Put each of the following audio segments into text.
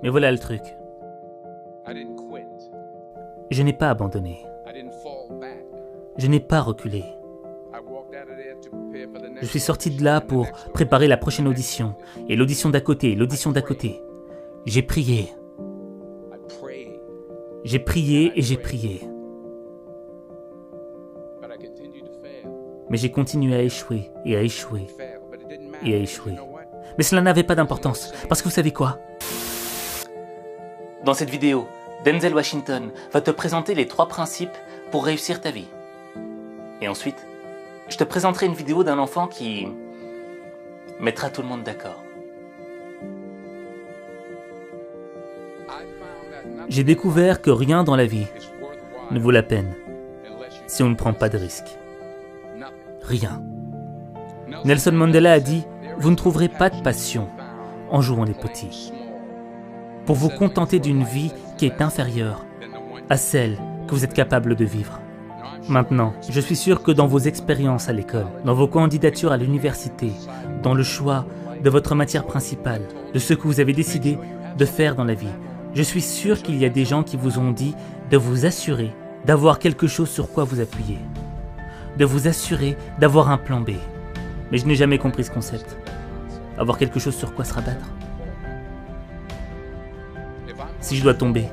Mais voilà le truc. Je n'ai pas abandonné. Je n'ai pas reculé. Je suis sorti de là pour préparer la prochaine audition. Et l'audition d'à côté, l'audition d'à côté. J'ai prié. J'ai prié et j'ai prié. Mais j'ai continué à échouer et à échouer et à échouer. Mais cela n'avait pas d'importance, parce que vous savez quoi? Dans cette vidéo, Denzel Washington va te présenter les 3 principes pour réussir ta vie. Et ensuite, je te présenterai une vidéo d'un enfant qui mettra tout le monde d'accord. J'ai découvert que rien dans la vie ne vaut la peine si on ne prend pas de risques. Rien. Nelson Mandela a dit « Vous ne trouverez pas de passion en jouant les petits. Pour vous contenter d'une vie qui est inférieure à celle que vous êtes capable de vivre. » Maintenant, je suis sûr que dans vos expériences à l'école, dans vos candidatures à l'université, dans le choix de votre matière principale, de ce que vous avez décidé de faire dans la vie, je suis sûr qu'il y a des gens qui vous ont dit de vous assurer d'avoir quelque chose sur quoi vous appuyer, de vous assurer d'avoir un plan B. Mais je n'ai jamais compris ce concept. Avoir quelque chose sur quoi se rabattre. Si je dois tomber,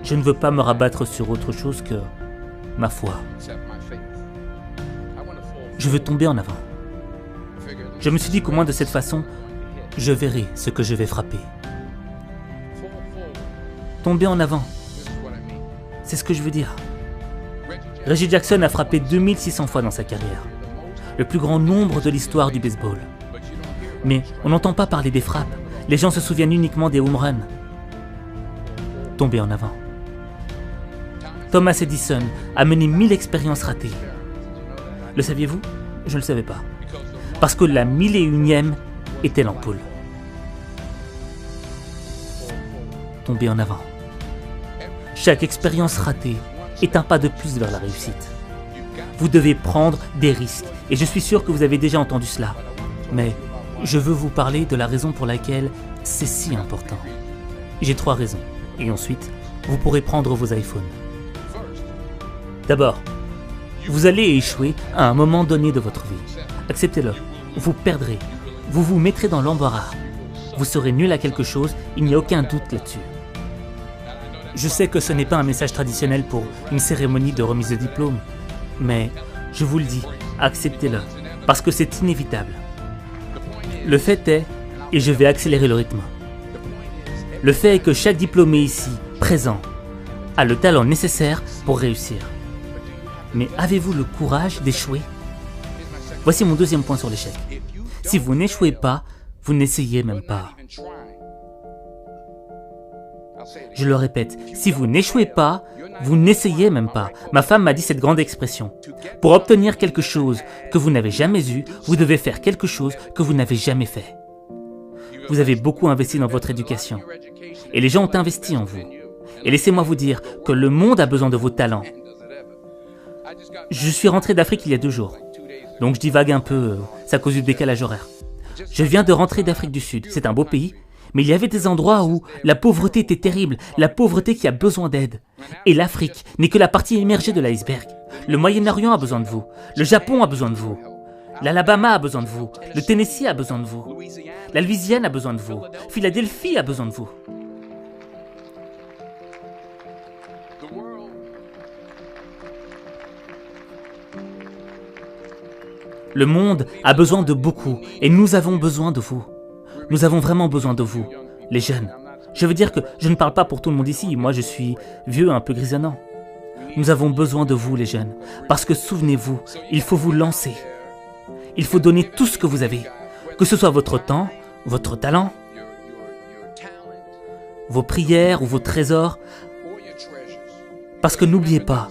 je ne veux pas me rabattre sur autre chose que ma foi. Je veux tomber en avant. Je me suis dit qu'au moins de cette façon, je verrai ce que je vais frapper. Tomber en avant, c'est ce que je veux dire. Reggie Jackson a frappé 2600 fois dans sa carrière, le plus grand nombre de l'histoire du baseball. Mais on n'entend pas parler des frappes, les gens se souviennent uniquement des home runs. Tomber en avant. Thomas Edison a mené 1000 expériences ratées. Le saviez-vous? Je ne le savais pas. Parce que la 1001e était l'ampoule. Tomber en avant. Chaque expérience ratée est un pas de plus vers la réussite. Vous devez prendre des risques, et je suis sûr que vous avez déjà entendu cela. Mais je veux vous parler de la raison pour laquelle c'est si important. J'ai 3 raisons, et ensuite, vous pourrez prendre vos iPhones. D'abord, vous allez échouer à un moment donné de votre vie. Acceptez-le. Vous perdrez. Vous vous mettrez dans l'embarras. Vous serez nul à quelque chose, il n'y a aucun doute là-dessus. Je sais que ce n'est pas un message traditionnel pour une cérémonie de remise de diplôme, mais je vous le dis, acceptez-le, parce que c'est inévitable. Le fait est, et je vais accélérer le rythme, le fait est que chaque diplômé ici, présent, a le talent nécessaire pour réussir. Mais avez-vous le courage d'échouer? Voici mon 2e point sur l'échec. Si vous n'échouez pas, vous n'essayez même pas. Je le répète, si vous n'échouez pas, vous n'essayez même pas. Ma femme m'a dit cette grande expression. Pour obtenir quelque chose que vous n'avez jamais eu, vous devez faire quelque chose que vous n'avez jamais fait. Vous avez beaucoup investi dans votre éducation. Et les gens ont investi en vous. Et laissez-moi vous dire que le monde a besoin de vos talents. Je suis rentré d'Afrique il y a 2 jours. Donc je divague un peu, c'est à cause du décalage horaire. Je viens de rentrer d'Afrique du Sud. C'est un beau pays. Mais il y avait des endroits où la pauvreté était terrible, la pauvreté qui a besoin d'aide. Et l'Afrique n'est que la partie émergée de l'iceberg. Le Moyen-Orient a besoin de vous, le Japon a besoin de vous, l'Alabama a besoin de vous, le Tennessee a besoin de vous, la Louisiane a besoin de vous, Philadelphie a besoin de vous. Le monde a besoin de beaucoup et nous avons besoin de vous. Nous avons vraiment besoin de vous, les jeunes. Je veux dire que je ne parle pas pour tout le monde ici, moi je suis vieux, un peu grisonnant. Nous avons besoin de vous, les jeunes, parce que souvenez-vous, il faut vous lancer. Il faut donner tout ce que vous avez, que ce soit votre temps, votre talent, vos prières ou vos trésors, parce que n'oubliez pas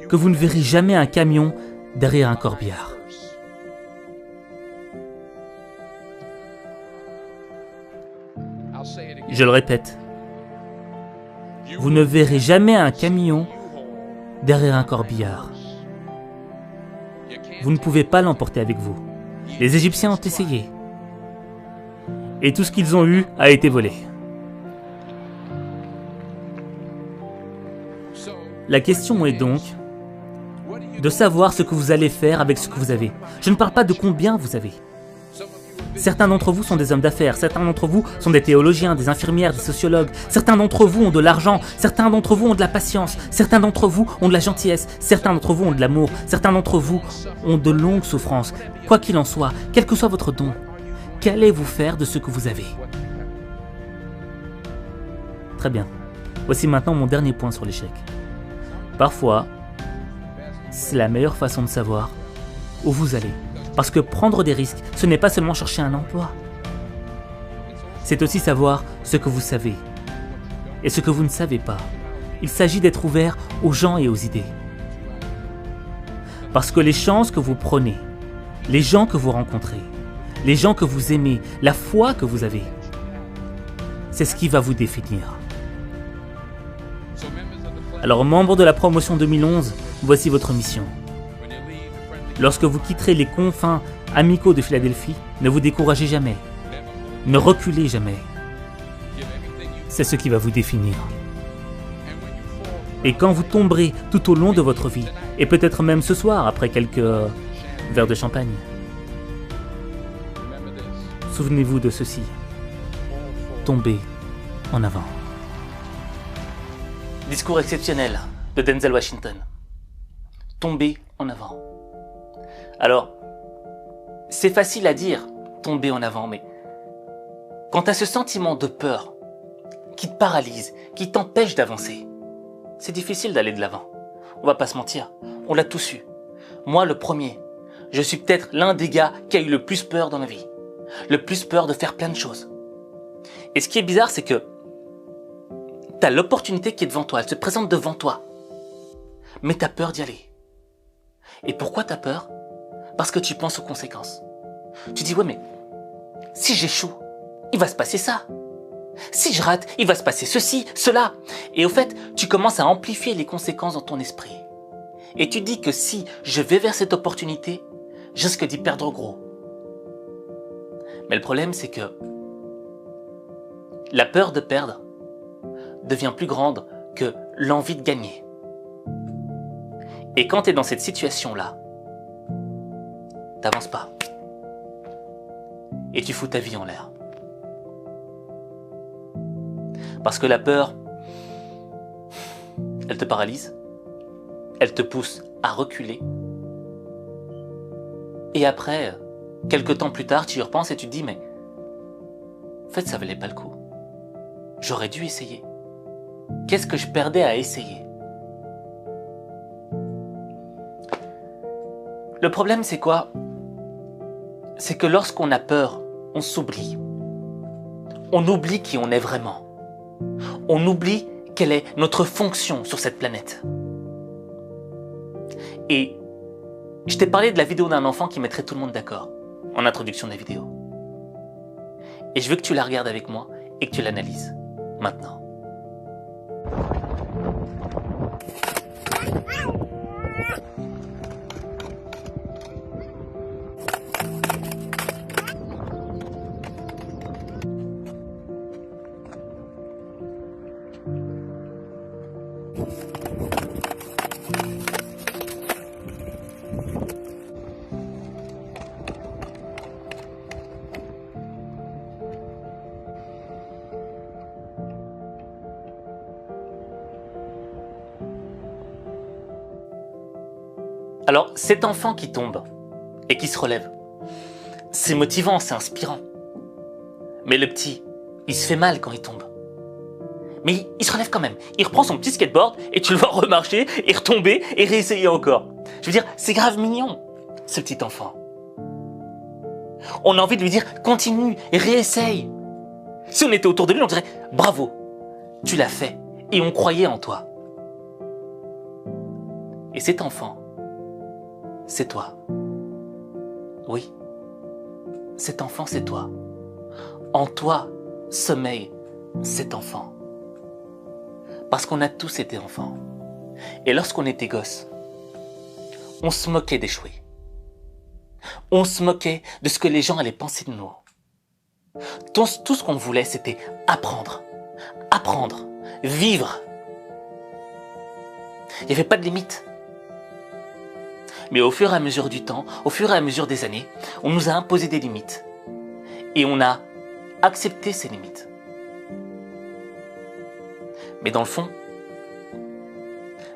que vous ne verrez jamais un camion derrière un corbillard. Je le répète, vous ne verrez jamais un camion derrière un corbillard. Vous ne pouvez pas l'emporter avec vous. Les Égyptiens ont essayé. Et tout ce qu'ils ont eu a été volé. La question est donc de savoir ce que vous allez faire avec ce que vous avez. Je ne parle pas de combien vous avez. Certains d'entre vous sont des hommes d'affaires, certains d'entre vous sont des théologiens, des infirmières, des sociologues, certains d'entre vous ont de l'argent, certains d'entre vous ont de la patience, certains d'entre vous ont de la gentillesse, certains d'entre vous ont de l'amour, certains d'entre vous ont de longues souffrances. Quoi qu'il en soit, quel que soit votre don, qu'allez-vous faire de ce que vous avez? Très bien. Voici maintenant mon dernier point sur l'échec. Parfois, c'est la meilleure façon de savoir où vous allez. Parce que prendre des risques, ce n'est pas seulement chercher un emploi. C'est aussi savoir ce que vous savez et ce que vous ne savez pas. Il s'agit d'être ouvert aux gens et aux idées. Parce que les chances que vous prenez, les gens que vous rencontrez, les gens que vous aimez, la foi que vous avez, c'est ce qui va vous définir. Alors, membres de la promotion 2011, voici votre mission. Lorsque vous quitterez les confins amicaux de Philadelphie, ne vous découragez jamais. Ne reculez jamais. C'est ce qui va vous définir. Et quand vous tomberez tout au long de votre vie, et peut-être même ce soir après quelques verres de champagne, souvenez-vous de ceci. Tombez en avant. Discours exceptionnel de Denzel Washington. Tomber en avant. Alors, c'est facile à dire, tomber en avant, mais quand tu as ce sentiment de peur qui te paralyse, qui t'empêche d'avancer, c'est difficile d'aller de l'avant. On va pas se mentir, on l'a tous eu. Moi, le premier, je suis peut-être l'un des gars qui a eu le plus peur dans ma vie. Le plus peur de faire plein de choses. Et ce qui est bizarre, c'est que tu as l'opportunité qui est devant toi, elle se présente devant toi. Mais tu as peur d'y aller. Et pourquoi tu as peur? Parce que tu penses aux conséquences. Tu dis, ouais, mais si j'échoue, il va se passer ça. Si je rate, il va se passer ceci, cela. Et au fait, tu commences à amplifier les conséquences dans ton esprit. Et tu dis que si je vais vers cette opportunité, je risque d'y perdre gros. Mais le problème, c'est que la peur de perdre devient plus grande que l'envie de gagner. Et quand tu es dans cette situation-là, t'avances pas. Et tu fous ta vie en l'air. Parce que la peur, elle te paralyse, elle te pousse à reculer. Et après, quelques temps plus tard, tu y repenses et tu te dis, mais en fait, ça valait pas le coup. J'aurais dû essayer. Qu'est-ce que je perdais à essayer? Le problème, c'est quoi? C'est que lorsqu'on a peur, on s'oublie. On oublie qui on est vraiment. On oublie quelle est notre fonction sur cette planète. Et je t'ai parlé de la vidéo d'un enfant qui mettrait tout le monde d'accord, en introduction de la vidéo. Et je veux que tu la regardes avec moi et que tu l'analyses, maintenant. Alors, cet enfant qui tombe et qui se relève, c'est motivant, c'est inspirant. Mais le petit, il se fait mal quand il tombe. Mais il se relève quand même. Il reprend son petit skateboard et tu le vois remarcher et retomber et réessayer encore. Je veux dire, c'est grave mignon, ce petit enfant. On a envie de lui dire, continue et réessaye. Si on était autour de lui, on dirait, bravo, tu l'as fait et on croyait en toi. Et cet enfant, c'est toi. Oui, cet enfant, c'est toi. En toi sommeille cet enfant. Parce qu'on a tous été enfants. Et lorsqu'on était gosses, on se moquait d'échouer. On se moquait de ce que les gens allaient penser de nous. Tout ce qu'on voulait, c'était apprendre, vivre. Il n'y avait pas de limite. Mais au fur et à mesure du temps, au fur et à mesure des années, on nous a imposé des limites. Et on a accepté ces limites. Mais dans le fond,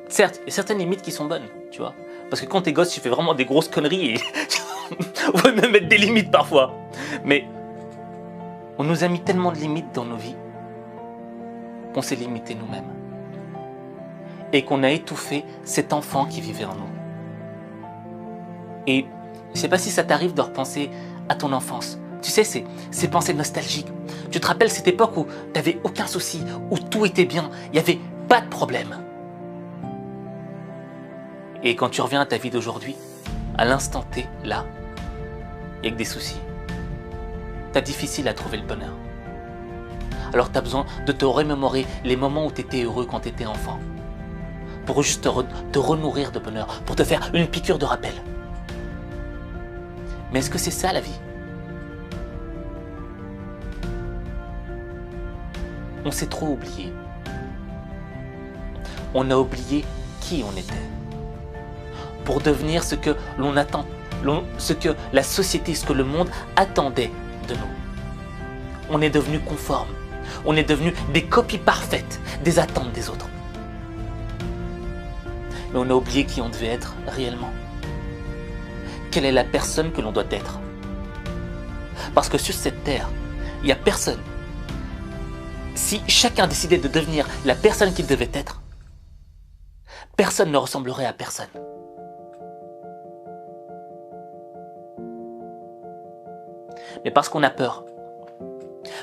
certes, il y a certaines limites qui sont bonnes, tu vois. Parce que quand t'es gosse, tu fais vraiment des grosses conneries et on va même mettre des limites parfois. Mais on nous a mis tellement de limites dans nos vies qu'on s'est limité nous-mêmes. Et qu'on a étouffé cet enfant qui vivait en nous. Et je sais pas si ça t'arrive de repenser à ton enfance. Tu sais, ces pensées nostalgiques. Tu te rappelles cette époque où t'avais aucun souci, où tout était bien, il n'y avait pas de problème. Et quand tu reviens à ta vie d'aujourd'hui, à l'instant T, là, il n'y a que des soucis. T'as difficile à trouver le bonheur. Alors t'as besoin de te remémorer les moments où t'étais heureux quand t'étais enfant. Pour juste te renourrir de bonheur, pour te faire une piqûre de rappel. Mais est-ce que c'est ça la vie? On s'est trop oublié. On a oublié qui on était. Pour devenir ce que l'on attend, ce que la société, ce que le monde attendait de nous. On est devenu conforme. On est devenu des copies parfaites des attentes des autres. Mais on a oublié qui on devait être réellement. Quelle est la personne que l'on doit être? Parce que sur cette terre, il n'y a personne. Si chacun décidait de devenir la personne qu'il devait être, personne ne ressemblerait à personne. Mais parce qu'on a peur.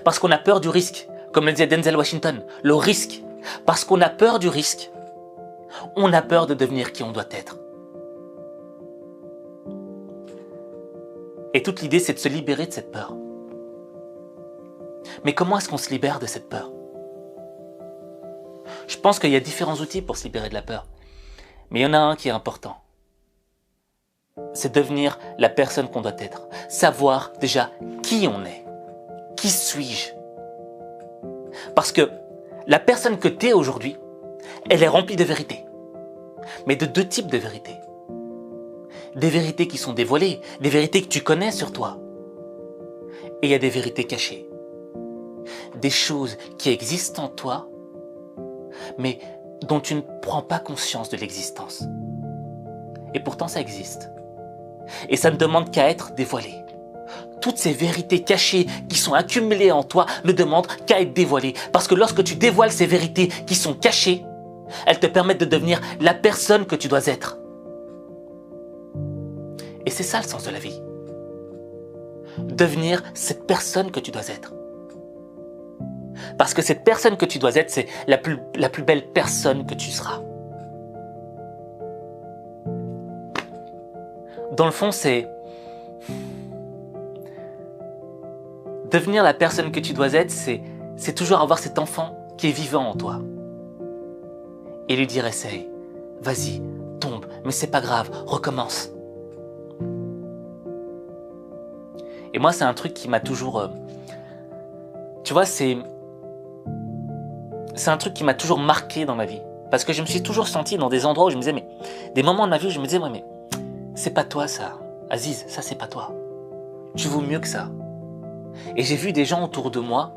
Parce qu'on a peur du risque. Comme le disait Denzel Washington, le risque. Parce qu'on a peur du risque. On a peur de devenir qui on doit être. Et toute l'idée, c'est de se libérer de cette peur. Mais comment est-ce qu'on se libère de cette peur? Je pense qu'il y a différents outils pour se libérer de la peur. Mais il y en a un qui est important. C'est devenir la personne qu'on doit être. Savoir déjà qui on est. Qui suis-je? Parce que la personne que tu es aujourd'hui, elle est remplie de vérités. Mais de deux types de vérités. Des vérités qui sont dévoilées, des vérités que tu connais sur toi. Et il y a des vérités cachées. Des choses qui existent en toi, mais dont tu ne prends pas conscience de l'existence. Et pourtant ça existe. Et ça ne demande qu'à être dévoilé. Toutes ces vérités cachées qui sont accumulées en toi ne demandent qu'à être dévoilées. Parce que lorsque tu dévoiles ces vérités qui sont cachées, elles te permettent de devenir la personne que tu dois être. Et c'est ça le sens de la vie. Devenir cette personne que tu dois être. Parce que cette personne que tu dois être, c'est la plus belle personne que tu seras. Dans le fond, c'est devenir la personne que tu dois être, c'est toujours avoir cet enfant qui est vivant en toi. Et lui dire, essaye, vas-y, tombe, mais c'est pas grave, recommence. Et moi, c'est un truc qui m'a toujours... tu vois, c'est un truc qui m'a toujours marqué dans ma vie. Parce que je me suis toujours senti dans des endroits où je me disais, mais... Des moments de ma vie où je me disais, ouais, mais c'est pas toi ça. Aziz, ça c'est pas toi. Tu vaux mieux que ça. Et j'ai vu des gens autour de moi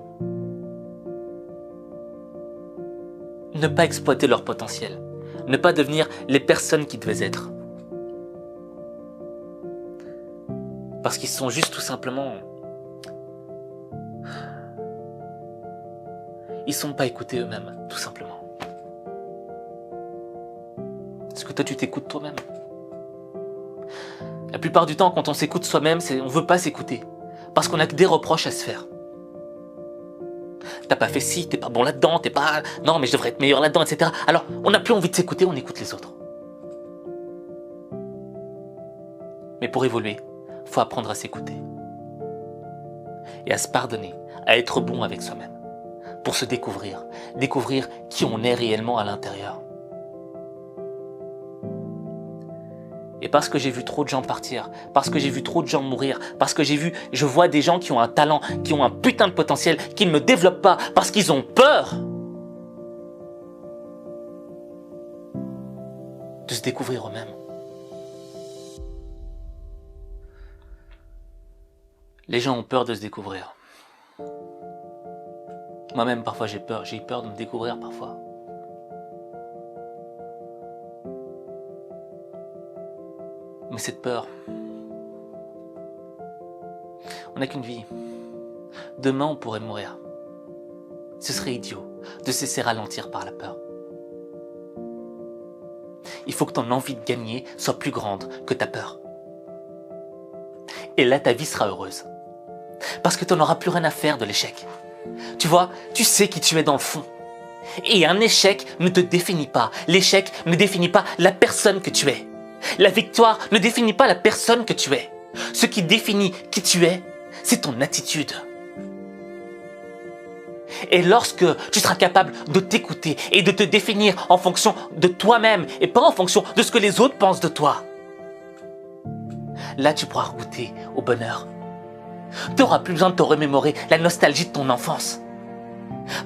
ne pas exploiter leur potentiel. Ne pas devenir les personnes qu'ils devaient être. Parce qu'ils sont juste tout simplement... Ils ne sont pas écoutés eux-mêmes, tout simplement. Est-ce que toi tu t'écoutes toi-même? La plupart du temps, quand on s'écoute soi-même, on ne veut pas s'écouter. Parce qu'on a que des reproches à se faire. T'as pas fait ci, t'es pas bon là-dedans, t'es pas... Non, mais je devrais être meilleur là-dedans, etc. Alors, on n'a plus envie de s'écouter, on écoute les autres. Mais pour évoluer, il faut apprendre à s'écouter. Et à se pardonner, à être bon avec soi-même. Pour se découvrir qui on est réellement à l'intérieur. Et parce que j'ai vu trop de gens partir, parce que j'ai vu trop de gens mourir, parce que je vois des gens qui ont un talent, qui ont un putain de potentiel, qui ne le développent pas, parce qu'ils ont peur de se découvrir eux-mêmes. Les gens ont peur de se découvrir. Moi-même, parfois, j'ai eu peur de me découvrir parfois. Mais cette peur, on n'a qu'une vie. Demain, on pourrait mourir. Ce serait idiot de se laisser ralentir par la peur. Il faut que ton envie de gagner soit plus grande que ta peur. Et là, ta vie sera heureuse. Parce que tu n'auras plus rien à faire de l'échec. Tu vois, tu sais qui tu es dans le fond. Et un échec ne te définit pas. L'échec ne définit pas la personne que tu es. La victoire ne définit pas la personne que tu es. Ce qui définit qui tu es, c'est ton attitude. Et lorsque tu seras capable de t'écouter et de te définir en fonction de toi-même et pas en fonction de ce que les autres pensent de toi, là tu pourras goûter au bonheur. Tu n'auras plus besoin de te remémorer la nostalgie de ton enfance.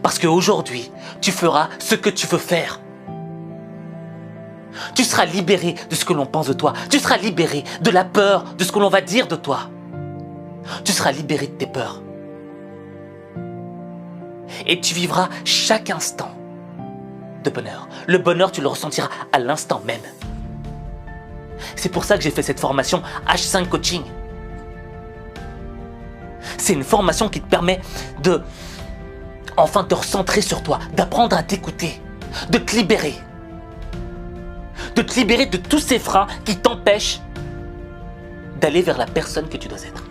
Parce qu'aujourd'hui, tu feras ce que tu veux faire. Tu seras libéré de ce que l'on pense de toi. Tu seras libéré de la peur de ce que l'on va dire de toi. Tu seras libéré de tes peurs. Et tu vivras chaque instant de bonheur. Le bonheur, tu le ressentiras à l'instant même. C'est pour ça que j'ai fait cette formation H5 Coaching. C'est une formation qui te permet de enfin te recentrer sur toi, d'apprendre à t'écouter, de te libérer. De te libérer de tous ces freins qui t'empêchent d'aller vers la personne que tu dois être.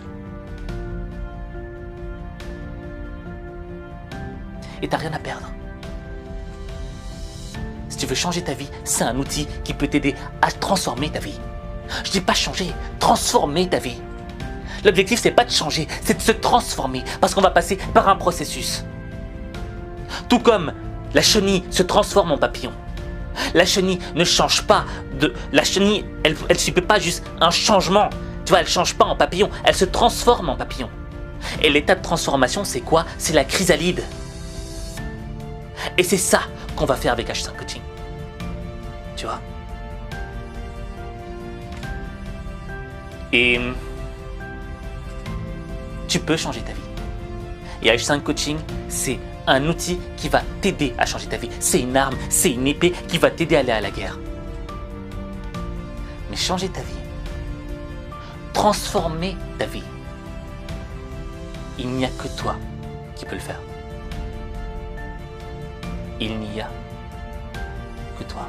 Et t'as rien à perdre. Si tu veux changer ta vie, c'est un outil qui peut t'aider à transformer ta vie. Je dis pas changer, transformer ta vie. L'objectif, c'est pas de changer, c'est de se transformer, parce qu'on va passer par un processus. Tout comme la chenille se transforme en papillon. La chenille ne change pas de... La chenille, elle ne subit pas juste un changement. Tu vois, elle ne change pas en papillon, elle se transforme en papillon. Et l'état de transformation, c'est quoi? C'est la chrysalide. Et c'est ça qu'on va faire avec H5 Coaching. Tu vois? Et tu peux changer ta vie. Et H5 Coaching, c'est un outil qui va t'aider à changer ta vie. C'est une arme, c'est une épée qui va t'aider à aller à la guerre. Mais changer ta vie, transformer ta vie, il n'y a que toi qui peux le faire. Il n'y a que toi.